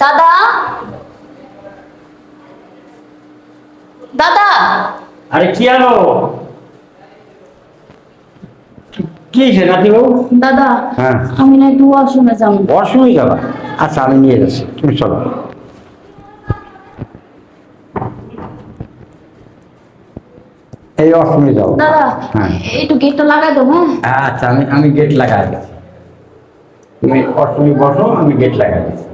দাদা, দাদা। আরে কি আলো, কি হয়েছে নাতি বাবু? দাদা, হ্যাঁ। আমি না একটু ওয়াশরুমে যাবো। ওয়াশরুমে যাবা? আচ্ছা আমি নিয়ে যাচ্ছি, তুমি চলো। এই ওয়াশরুমে যাও। দাদা, হ্যাঁ একটু গেটটা লাগাই দাও। হ্যাঁ, আচ্ছা, আমি গেট লাগাই দিচ্ছি। তুমি ওয়াশরুমে বসো, আমি গেট লাগাই দিচ্ছি।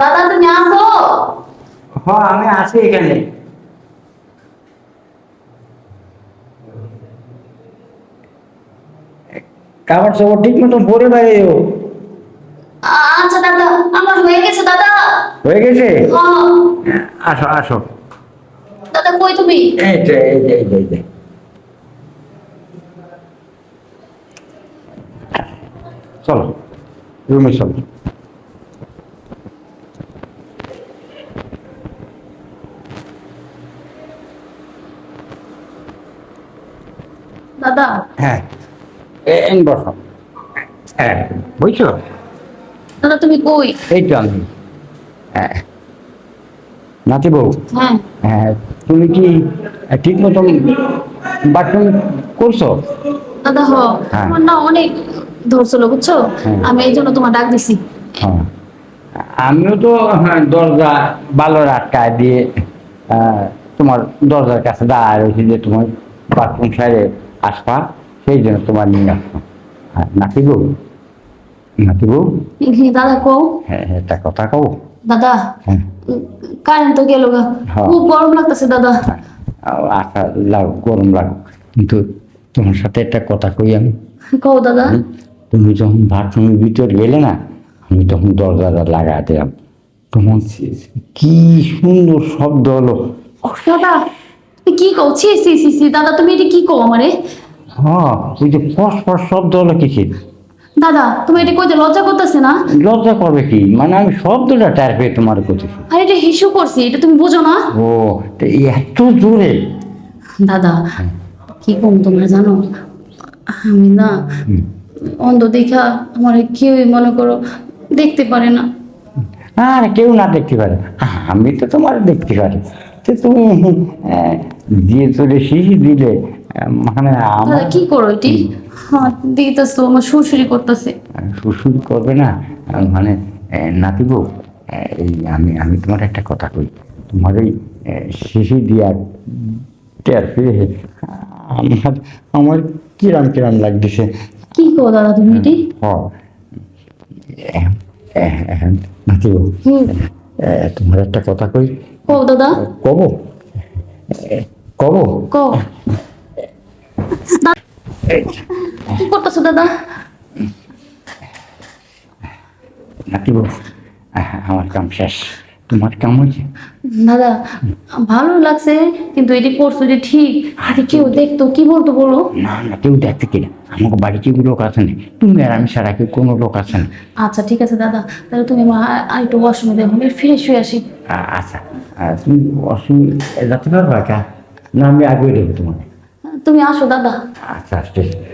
দাদা তুমি আসো। হ্যাঁ আমি আছি এখানে। কাপড় চাপড় ঠিক মতো পরে বেরিয়েও। আচ্ছা দাদা, আমার হয়ে গেছে দাদা। হয়ে গেছে? হ্যাঁ। আসো আসো। দাদা কই তুমি? এই যে এই যে এই যে এই যে। চলো রুমে চলো। দাদা। হ্যাঁ বসো। হ্যাঁ বুঝছো? দাদা তুমি কই? এই তো আমি। হ্যাঁ নাতি বউ। হ্যাঁ। হ্যাঁ তুমি কি ঠিক মতন বাথরুম করছো? দাদা হ্যাঁ। আমার না অনেক ধরছিল বুঝছো। হ্যাঁ। আমি এই জন্য তোমার ডাক দিছি। হ্যাঁ আমিও তো দরজা ভালো আটকায় দিয়ে তোমার দরজার কাছে দাঁড়ায় রয়েছি যে তোমার বাথরুম সাইডে আসবা, সেই জন্য তোমার নিয়ে আসবো। হ্যাঁ নাতি বউ, নাতি বউ। দাদা কও। হ্যাঁ একটা কথা কও। দাদা হ্যাঁ কারেন্ট তো গেল গা। হ্যাঁ। খুব গরম লাগতেছে দাদা। আশা লাগুক গরম লাগুক, কিন্তু তোমার সাথে একটা কথা কই আমি। কও দাদা। তুমি যখন বাথরুমের ভিতর গেলে না, আমি তখন দরজাটা লাগাই দিলাম, তখন কি সুন্দর শব্দ হলো। দাদা তুমি কি কও? ছি ছি ছি ছি দাদা তুমি এটা কি কও আমারে? হ্যাঁ ওই যে ফস ফস শব্দ হলো কিছু। দাদা তুমি এটা কইতে লজ্জা করতেছে না? লজ্জা করবে কি, মানে আমি শব্দটা টার পেয়ে তোমার করছি। আর এটা হিসু করছি, এটা তুমি বুঝো না? ও তো এত জোরে? দাদা কি কম তোমরা জানো, আমি না অন্ধ দেখা আমার কেউই মনে করো দেখতে পারে না। আর কেউ না দেখতে পারে, আমি তো তোমার দেখতে পারি। তো তুমি দিয়ে চলে শিশি দিলে, মানে আমার দাদা কি করো এটি? হ্যাঁ দিতেছো, আমার সুরসুরি করতেছে। শ্বশুর করবে না, মানে নাতি বউ, এই আমি আমি তোমার একটা কথা কই। তোমার ওই শিশি দিয়া টের পেয়ে আমার আমার কিরাম কিরাম লাগতেছে। কি কো দাদা তুমি এটি? হ নাতি বউ, হুম। তোমার একটা কথা কই। কো দাদা। কব কব। কো। এই, কি করতেছো দাদা? নাতি বউ, আমার কাম শেষ, তোমার কাম হয়েছে। দাদা ভালো লাগছে, কিন্তু এটি করছো যে ঠিক, আরে কেউ দেখতো কি বলতো বলো? না না কেউ দেখতে কিনা, আমাকে বাড়িতে লোক আছে না, তুমি আর আমি ছাড়া কেউ কোনো লোক আছে না। আচ্ছা ঠিক আছে দাদা, তাহলে তুমি আমার আরেকটু ওয়াশরুমে দেখো, আমি ফ্রেশ হয়ে আসি। আচ্ছা তুমি অসুবিধা যেতে পারবা একা, না আমি আগে দেবো তোমাকে? তুমি আসো দাদা। আচ্ছা ঠিক আছে।